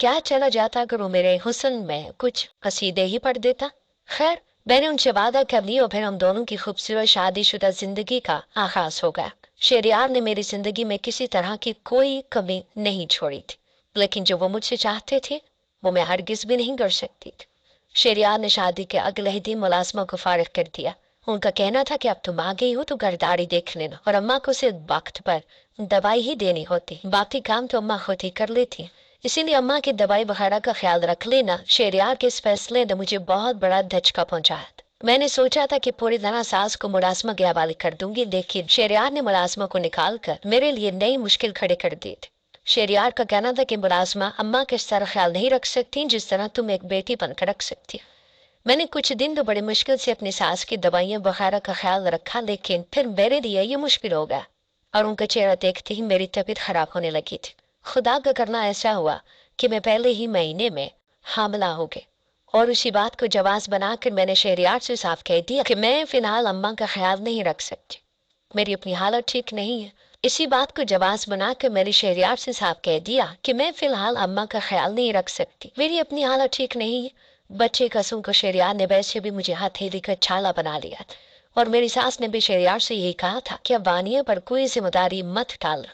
क्या चला जाता अगर वो मेरे हुस्न में कुछ कसीदे ही पढ़ देता। खैर, मैंने उनसे वादा कर लिया और फिर हम दोनों की खूबसूरत शादीशुदा जिंदगी का आगाज हो गया। शहरयार ने मेरी जिंदगी में किसी तरह की कोई कमी नहीं छोड़ी थी, लेकिन जो वो मुझसे चाहते थे वो मैं हरगिज भी नहीं कर सकती थी। शहरयार ने शादी के अगले ही दिन मुलाजमा को फारिग कर दिया। उनका कहना था कि अब तुम आ गई हो तो घरदारी देख लेना, और अम्मा को सिर्फ वक्त पर दवाई ही देनी होती, बाकी काम तो अम्मा खुद ही कर लेती। इसीलिए अम्मा की दवाई वगैरह का ख्याल रख लेना। शहरयार के इस फैसले ने मुझे बहुत बड़ा धचका पहुंचाया। मैंने सोचा था कि पूरी तरह सास को मुलाजमा के हवाले कर दूंगी, लेकिन शहरयार ने मुलाजमा को निकाल कर मेरे लिए नई मुश्किल खड़े कर दी थी। शहरयार का कहना था कि मुलाजमा अम्मा के इस तरह ख्याल नहीं रख सकती जिस तरह तुम एक बेटी बनकर रख सकती। मैंने कुछ दिन तो बड़ी मुश्किल से अपनी सास की दवाइयां वगैरह का ख्याल रखा, लेकिन फिर मेरे लिए ये मुश्किल हो गया और उनका चेहरा देखते ही मेरी तबीयत खराब होने लगी थी। खुदा का करना ऐसा हुआ कि मैं पहले ही महीने में हामला हो गई, और उसी बात को जवाब बनाकर मैंने शहरयार से साफ कह दिया कि मैं फिलहाल अम्मा का ख्याल नहीं रख सकती, मेरी अपनी हालत ठीक नहीं है। इसी बात को जवाब बनाकर मैंने शहरयार से साफ कह दिया कि मैं फिलहाल अम्मा का ख्याल नहीं रख सकती, मेरी अपनी हालत ठीक नहीं है। बच्चे कसम को शहरयार ने वैसे भी मुझे हथेली का छाला बना लिया, और मेरी सास ने भी शहरयार से यही कहा था कि अब वानिया पर कोई जिम्मेदारी मत डाल।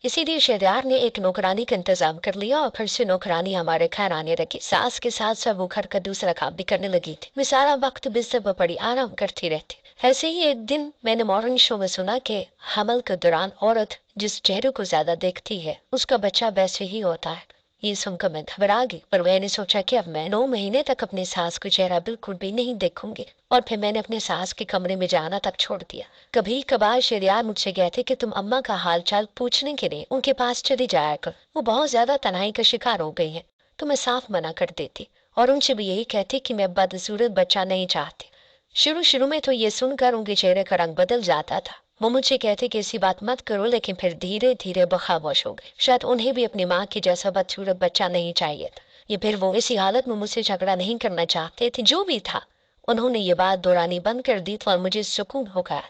इसीलिए शहरयार ने एक नौकरानी का इंतजाम कर लिया और फिर से नौकरानी हमारे घर आने लगी। सास के साथ साथ वो घर का दूसरा काम भी करने लगी थी। मैं सारा वक्त बिस्तर पर पड़ी आराम करती रहती। ऐसे ही एक दिन मैंने मॉर्निंग शो में सुना कि हमल के दौरान औरत जिस चेहरे को ज्यादा देखती है उसका बच्चा वैसे ही होता है। ये सुनकर मैं घबरा गई, पर मैंने सोचा कि अब मैं 9 महीने तक अपने सास को चेहरा बिल्कुल भी नहीं देखूंगी, और फिर मैंने अपने सास के कमरे में जाना तक छोड़ दिया। कभी कभार शहरयार मुझसे कहते कि तुम अम्मा का हाल चाल पूछने के लिए उनके पास चली जाया कर, वो बहुत ज्यादा तन्हाई का शिकार हो गई है। तो मैं साफ मना कर देती और उनसे भी यही कहती कि मैं बदसूरत बच्चा नहीं चाहती। शुरू शुरू में तो ये सुनकर उनके चेहरे का रंग बदल जाता था। वो मुझे कहते कि ऐसी बात मत करो, लेकिन फिर धीरे धीरे वो खामोश हो गए। शायद उन्हें भी अपनी माँ की जैसा बदसूरत बच्चा नहीं चाहिए था, ये फिर वो इसी हालत में मुझसे झगड़ा नहीं करना चाहते थे। जो भी था, उन्होंने ये बात दोहरानी बंद कर दी और मुझे सुकून हो गया।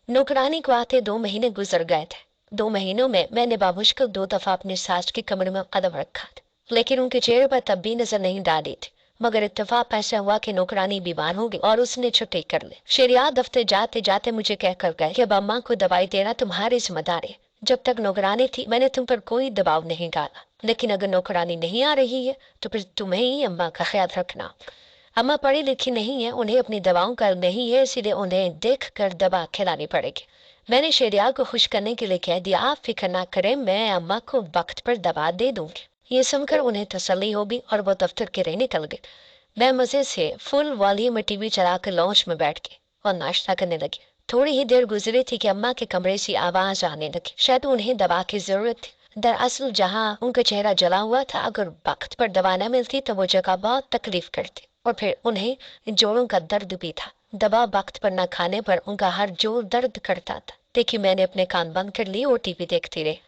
नौकरानी को आते 2 महीने गुजर गए थे। 2 महीनों में मैंने बामुश्किल 2 दफा अपने सास के कमरे में कदम रखा था, लेकिन उनके चेहरे पर तब भी नजर नहीं डाली थी। मगर इत्तेफाक ऐसा हुआ कि नौकरानी बीमार हो गई और उसने छुट्टी कर ली। शहरयार दफ्तर जाते जाते मुझे कहकर गए कि अब अम्मा को दवाई देना तुम्हारी जिम्मेदारी। जब तक नौकरानी थी मैंने तुम पर कोई दबाव नहीं डाला, लेकिन अगर नौकरानी नहीं आ रही है तो फिर तुम्हें ही अम्मा का ख्याल रखना। अम्मा पढ़ी लिखी नहीं है, उन्हें अपनी दवाओं का नहीं है, इसलिए उन्हें देख कर दवा खिलानी पड़ेगी। मैंने शहरयार को खुश करने के लिए कह दिया, आप फिक्र ना करें, मैं अम्मा को वक्त पर दवा दे दूंगी। ये सुनकर उन्हें तसल्ली होगी और वो दफ्तर के लिए निकल गए। मैं मजे से फुल वॉल्यूम में टीवी चलाकर लॉन्च में बैठ के और नाश्ता करने लगी। थोड़ी ही देर गुजरी थी कि अम्मा के कमरे से आवाज आने लगी। शायद उन्हें दवा की जरूरत थी। दरअसल जहाँ उनका चेहरा जला हुआ था, अगर वक्त पर दवा न मिलती तो वो जगह बहुत तकलीफ करती, और फिर उन्हें जोड़ों का दर्द भी था। दवा वक्त पर न खाने पर उनका हर जोड़ दर्द करता था। देखिए, मैंने अपने कान बंद कर लिए और टीवी देखती रही।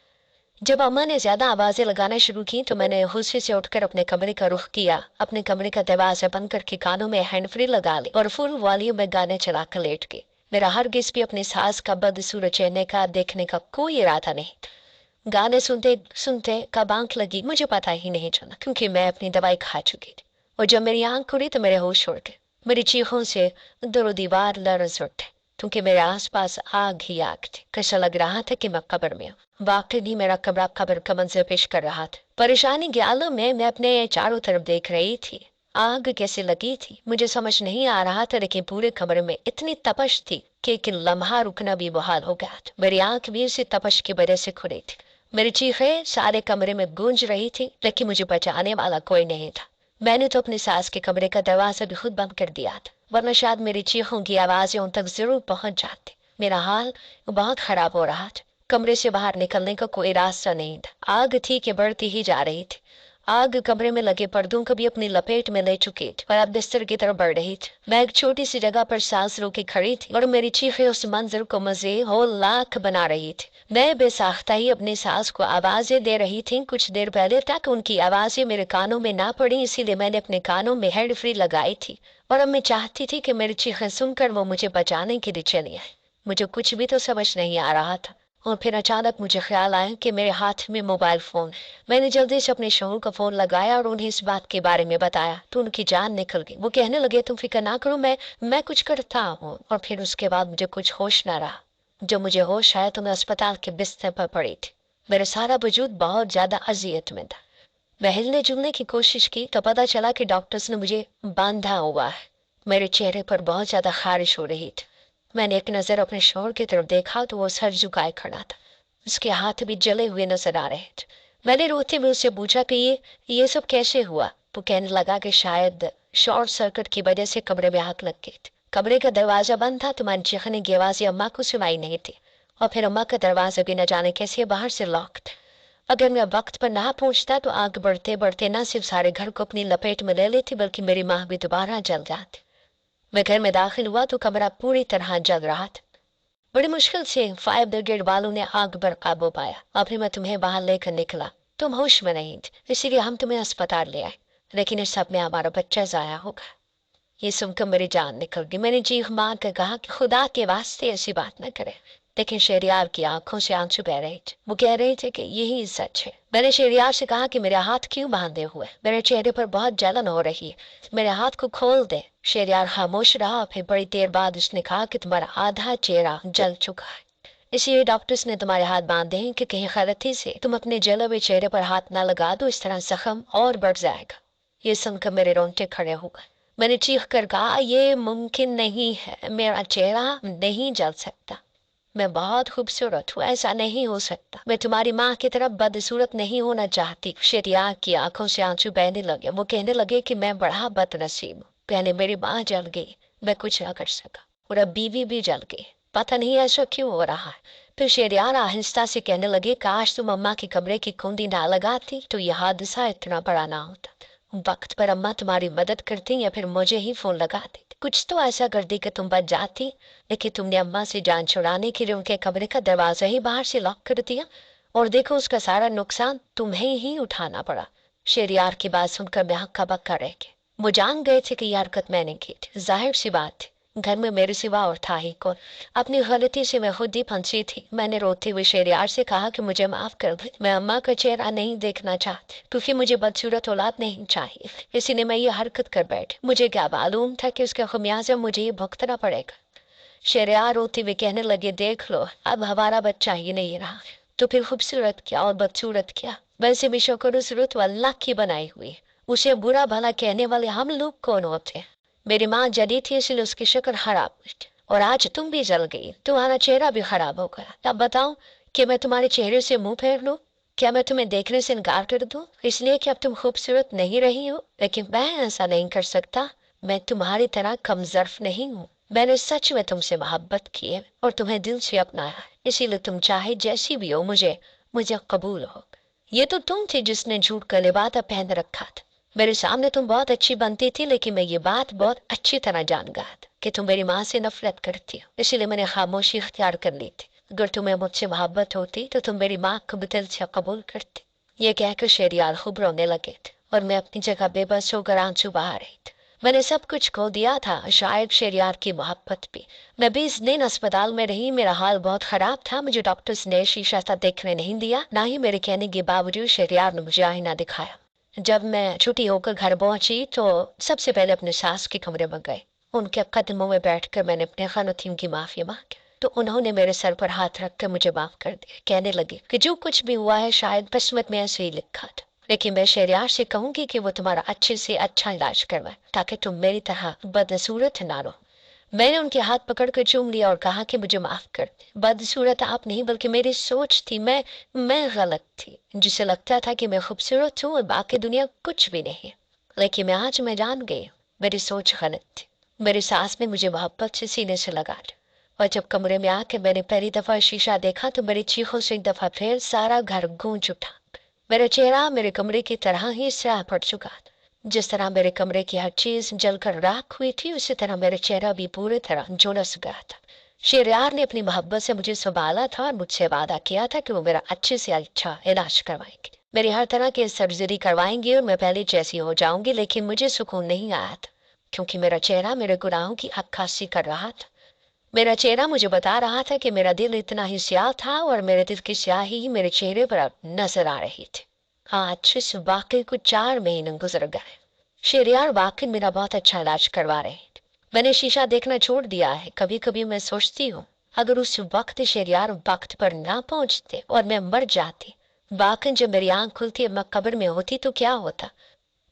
जब अम्मा ने ज्यादा आवाजें लगाना शुरू की तो मैंने गुस्से से उठकर अपने कमरे का रुख किया। अपने कमरे का दरवाजा बंद करके कानों में हैंड फ्री लगा ली और फुल वॉल्यूम में गाने चलाकर लेट गई। मेरा हरगिज भी अपने सास का बदसूरत चेहरे का देखने का कोई इरादा नहीं। गाने सुनते सुनते कब आंख लगी मुझे पता ही नहीं चला, क्योंकि मैं अपनी दवाई खा चुकी थी। और जब मेरी आंख खुली तो मेरे होश उड़ गए। मेरी चीखों से दरो दीवार लरज उठे, क्योंकि मेरे आसपास आग ही आग थी। कैसा लग रहा था कि मैं कब्र में हूँ। वाकई ही मेरा कमरा कब्र का मंजर पेश कर रहा था। परेशानी के आलम में मैं अपने चारों तरफ देख रही थी। आग कैसे लगी थी मुझे समझ नहीं आ रहा था, लेकिन पूरे कमरे में इतनी तपश थी कि एक लम्हा रुकना भी मुहाल हो गया था। मेरी आंख भी उसी तपश की वजह से खुली थी। मेरी चीखें सारे कमरे में गूंज रही थी, लेकिन मुझे बचाने वाला कोई नहीं था। मैंने तो अपने सास के कमरे का दरवाजा भी खुद बंद कर दिया था, वरना शायद मेरी चीखों की आवाजें उन तक जरूर पहुंच जाती। मेरा हाल बहुत खराब हो रहा था। कमरे से बाहर निकलने का कोई रास्ता नहीं था। आग थी कि बढ़ती ही जा रही थी। आग कमरे में लगे पर्दों को भी अपनी लपेट में ले चुकी थी और अब बिस्तर की तरफ बढ़ रही थी। मैं एक छोटी सी जगह पर सांस रोके खड़ी थी और मेरी चीखें उस मंजर को मजे हो लाख बना रही थी। मैं बेसाख्ता ही अपनी सास को आवाजें दे रही थी। कुछ देर पहले तक उनकी आवाजें मेरे कानों में ना पड़ी, इसीलिए मैंने अपने कानों में हेड फ्री लगाई थी और अब मैं चाहती थी कि मेरी चीखें सुनकर वो मुझे बचाने के लिए चली आए। मुझे कुछ भी तो समझ नहीं आ रहा था। और फिर अचानक मुझे ख्याल आया कि मेरे हाथ में मोबाइल फोन। मैंने जल्दी से अपने शोहर का फोन लगाया और उन्हें इस बात के बारे में बताया तो उनकी जान निकल गई। वो कहने लगे तुम फिक्र ना करो, मैं कुछ करता हूँ। और फिर उसके बाद मुझे कुछ होश ना रहा। जब मुझे होश आया तो मैं अस्पताल के बिस्तर पर पड़ी थी। मेरा सारा वजूद बहुत ज्यादा अजियत में था। मैं हिलने जुलने की कोशिश की तो पता चला कि डॉक्टर्स ने मुझे बांधा हुआ है। मेरे चेहरे पर बहुत ज्यादा खारिश हो रही थी। मैंने एक नजर अपने शोहर की तरफ देखा तो वो सर झुकाए खड़ा था। उसके हाथ भी जले हुए नजर आ रहे थे। मैंने रोते हुए उससे पूछा कि ये सब कैसे हुआ। वो कहने लगा कि शायद शॉर्ट सर्किट की वजह से कमरे में आग लग गई थी। कमरे का दरवाजा बंद था। तुम्हारी चीखने की आवाज अम्मा को सुनाई नहीं थी। और फिर अम्मा का दरवाजा भी न जाने कैसे बाहर से लॉक था। अगर मैं वक्त पर ना पहुंचता तो आग बढ़ते बढ़ते न सिर्फ सारे घर को अपनी लपेट में ले लेती बल्कि मेरी माँ भी दोबारा जल जाती। मैं घर में दाखिल हुआ तो कमरा पूरी तरह जल रहा था। बड़ी मुश्किल से फायर ब्रिगेड वालों ने आग पर काबू पाया और फिर मैं तुम्हें बाहर लेकर निकला। तुम होश में नहीं थे, इसीलिए हम तुम्हें अस्पताल ले आए। लेकिन इस सब में हमारा बच्चा जाया होगा। ये सुनकर मेरी जान निकल गई। मैंने चीख मार कर कहा कि खुदा के वास्ते ऐसी बात न करे। लेकिन शेरियार की आंखों से आंसू बह रहे थे। वो कह रहे थे कि यही सच है। मैंने शेरियार से कहा कि मेरे हाथ क्यों बांधे हुए, मेरे चेहरे पर बहुत जलन हो रही है, मेरे हाथ को खोल दे। शेरियार खामोश रहा। फिर बड़ी देर बाद उसने कहा कि तुम्हारा आधा चेहरा जल चुका है, इसलिए डॉक्टर्स ने तुम्हारे हाथ बांधे हैं कि कहीं गलती से तुम अपने जले हुए चेहरे पर हाथ ना लगा दो, इस तरह जख्म और बढ़ जाएगा। ये सुनकर मेरे रोंगटे खड़े हो गए। मैंने चीख कर कहा ये मुमकिन नहीं है, मेरा चेहरा नहीं जल सकता। मैं बहुत खूबसूरत हूँ, ऐसा नहीं हो सकता। मैं तुम्हारी माँ की तरफ बदसूरत नहीं होना चाहती। शेरिया की आंखों से आंसू बहने लगे। वो कहने लगे कि मैं बड़ा बदनसीब हूँ। पहले मेरी माँ जल गई, मैं कुछ न कर सका, और अब बीवी भी जल गई। पता नहीं ऐसा क्यों हो रहा है। फिर शेरियार आहिस्ता से कहने लगे काश तुम अम्मा के कमरे की कुंडी ना लगाती तो यह हादसा इतना बड़ा ना होता। वक्त पर अम्मा तुम्हारी मदद करती या फिर मुझे ही फोन लगाती। कुछ तो ऐसा कर दी कि तुम बच जाती। लेकिन तुमने अम्मा से जान छुड़ाने के लिए उनके कमरे का दरवाजा ही बाहर से लॉक कर दिया, और देखो उसका सारा नुकसान तुम्हें ही उठाना पड़ा। शेरियार की बात सुनकर मैं हक्का बक्का रह गया। वो जान गए थे कि यह हरकत मैंने की थी। जाहिर सी बात थी, घर में मेरे सिवा और था ही कौन। अपनी गलती से मैं खुद ही फंसी थी। मैंने रोते हुए शेरियार से कहा कि मुझे माफ कर दे, मैं अम्मा का चेहरा नहीं देखना चाहती क्योंकि मुझे बदसूरत औलाद नहीं चाहिए, इसीलिए मैं ये हरकत कर बैठी। मुझे क्या मालूम था कि उसका खमियाजा मुझे ये भुगतना पड़ेगा। शेरियार रोते हुए कहने लगे देख लो, अब हमारा बच्चा ही नहीं रहा तो फिर खूबसूरत क्या और बदसूरत क्या, वैसे भी शक्र सूरत अल्लाह की बनाई हुई। उसे बुरा भला कहने वाले हम लोग कौन होते। मेरी माँ जली थी इसलिए उसकी शक्ल खराब हुई, और आज तुम भी जल गई, तुम्हारा चेहरा भी खराब हो गया। तब बताओ कि मैं तुम्हारे चेहरे से मुंह फेर लूं? क्या मैं तुम्हें देखने से इनकार कर दूं इसलिए कि अब तुम खूबसूरत नहीं रही हो? लेकिन मैं ऐसा नहीं कर सकता। मैं तुम्हारी तरह कमजोर नहीं हूँ। मैंने सच में तुमसे मोहब्बत की है और तुम्हें दिल से अपनाया है, इसीलिए तुम चाहे जैसी भी हो मुझे मुझे कबूल हो। ये तो तुम थी जिसने झूठ का लिबासा पहन रखा था। मेरे सामने तुम बहुत अच्छी बनती थी, लेकिन मैं ये बात बहुत अच्छी तरह जान गया था कि तुम मेरी माँ से नफरत करती हो, इसलिए मैंने खामोशी इख्तियार कर ली थी। अगर तुम्हें मुझसे मोहब्बत होती तो तुम मेरी माँ को दिल से कबूल करती। ये कहकर शेरियार खूब रोने लगे थे और मैं अपनी जगह बेबस होकर आंसू बहा रही थी। मैंने सब कुछ खो दिया था, शायद शेरियार की मोहब्बत भी। मैं 20 दिन अस्पताल में रही। मेरा हाल बहुत खराब था। मुझे डॉक्टर्स ने शीशा सा देखने नहीं दिया, ना ही मेरे कहने के बावजूद शेरियार ने मुझे आईना दिखाया। जब मैं छुट्टी होकर घर पहुंची तो सबसे पहले अपने सास के कमरे में गए। उनके कदमों में बैठकर मैंने अपने खानों की माफी मांगी तो उन्होंने मेरे सर पर हाथ रखकर मुझे माफ कर दिया। कहने लगे कि जो कुछ भी हुआ है शायद किस्मत में ऐसे ही लिखा था, लेकिन मैं शेरियार से कहूंगी कि वो तुम्हारा अच्छे से अच्छा इलाज करवाए ताकि तुम मेरी तरह बदसूरत ना रहो। मैंने उनके हाथ पकड़कर चूम लिया और कहा कि मुझे माफ कर दे। बदसूरत आप नहीं बल्कि मेरी सोच थी। मैं गलत थी, जिसे लगता था कि मैं खूबसूरत हूँ और बाकी दुनिया कुछ भी नहीं। लेकिन आज मैं जान गई मेरी सोच गलत थी। मेरी सास ने मुझे मोहब्बत से सीने से लगा लिया, और जब कमरे में आकर मैंने पहली दफा शीशा देखा तो मेरी चीखों से एक दफा फिर सारा घर गूंज उठा। मेरा चेहरा मेरे कमरे की तरह ही स्याह पड़ चुका था। जिस तरह मेरे कमरे की हर चीज जलकर राख हुई थी, उसी तरह मेरा चेहरा भी पूरी तरह झुलस गया था। शेरियार ने अपनी मोहब्बत से मुझे संभाला था और मुझसे वादा किया था कि वो मेरा अच्छे से अच्छा इलाज करवाएंगे, मेरी हर तरह की सर्जरी करवाएंगे और मैं पहले जैसी हो जाऊंगी। लेकिन मुझे सुकून नहीं आया था क्योंकि मेरा चेहरा मेरे गुनाहों की अक्कासी कर रहा था। मेरा चेहरा मुझे बता रहा था कि मेरा दिल इतना ही स्याह था और मेरे दिल की स्याही ही मेरे चेहरे पर अब नजर आ रही थी। आज इस वाकई को 4 महीने गुजर गए। शेरियार वाकई मेरा बहुत अच्छा इलाज करवा रहे थे। मैंने शीशा देखना छोड़ दिया है। कभी कभी मैं सोचती हूँ, अगर उस वक्त शेरियार वक्त पर ना पहुंचते और मैं मर जाती, वाकई जब मेरी आंख खुलती मैं कब्र में होती तो क्या होता?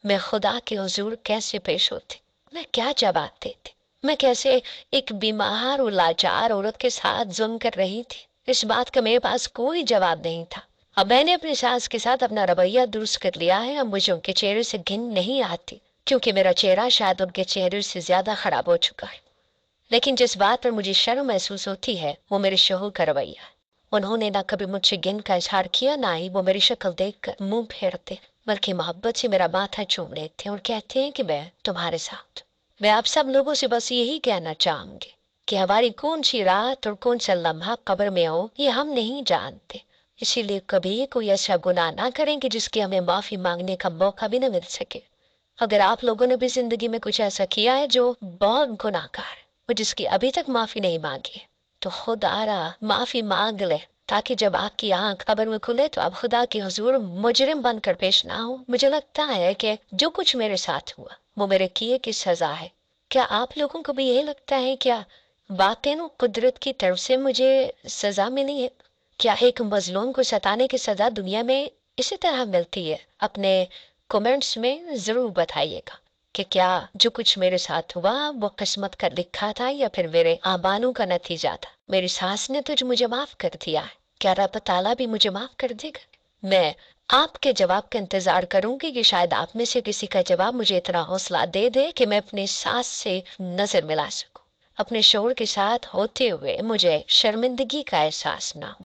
मैं खुदा के हुजूर कैसे पेश होती? मैं क्या जवाब देती? मैं कैसे एक बीमार और लाचार औरत के साथ जुल्म कर रही थी? इस बात का मेरे पास कोई जवाब नहीं था। अब मैंने अपनी सास के साथ अपना रवैया दुरुस्त कर लिया है। अब मुझे उनके चेहरे से घिन नहीं आती, क्योंकि मेरा चेहरा शायद उनके चेहरे से ज्यादा खराब हो चुका है। लेकिन जिस बात पर मुझे शर्म महसूस होती है वो मेरे शोहर का रवैया है। उन्होंने ना कभी मुझसे घिन का इजहार किया, ना ही वो मेरी शक्ल देखकर मुंह फेरते, बल्कि मोहब्बत से मेरा माथा चूम लेते और कहते हैं कि मैं तुम्हारे साथ। मैं आप सब लोगों से बस यही कहना चाहूंगी कि हमारी कौन सी रात और कौन सा लम्हा कब्र में हो ये हम नहीं जानते। इसीलिए कभी कोई ऐसा गुनाह ना करें कि जिसकी हमें माफी मांगने का मौका भी न मिल सके। अगर आप लोगों ने भी जिंदगी में कुछ ऐसा किया है जो बहुत गुनाहगार है और जिसकी अभी तक माफी नहीं मांगी है, तो खुदारा माफी मांग ले, ताकि जब आपकी आंख कब्र में खुले तो आप खुदा के हुजूर मुजरिम बनकर पेश ना हो। मुझे लगता है कि जो कुछ मेरे साथ हुआ वो मेरे किए की सजा है। क्या आप लोगों को भी यही लगता है? क्या वाकई कुदरत की तरफ से मुझे सजा मिली है? क्या एक मजलूम को सताने की सजा दुनिया में इसी तरह मिलती है? अपने कमेंट्स में जरूर बताइएगा कि क्या जो कुछ मेरे साथ हुआ वो किस्मत का लिखा था या फिर मेरे आबानों का नतीजा था। मेरी सास ने तो मुझे माफ कर दिया है, क्या रब ताला भी मुझे माफ कर देगा? मैं आपके जवाब का इंतजार करूंगी कि शायद आप में से किसी का जवाब मुझे इतना हौसला दे दे कि मैं अपनी सास से नजर मिला सकूं, अपने शोहर के साथ होते हुए मुझे शर्मिंदगी का एहसास ना हो।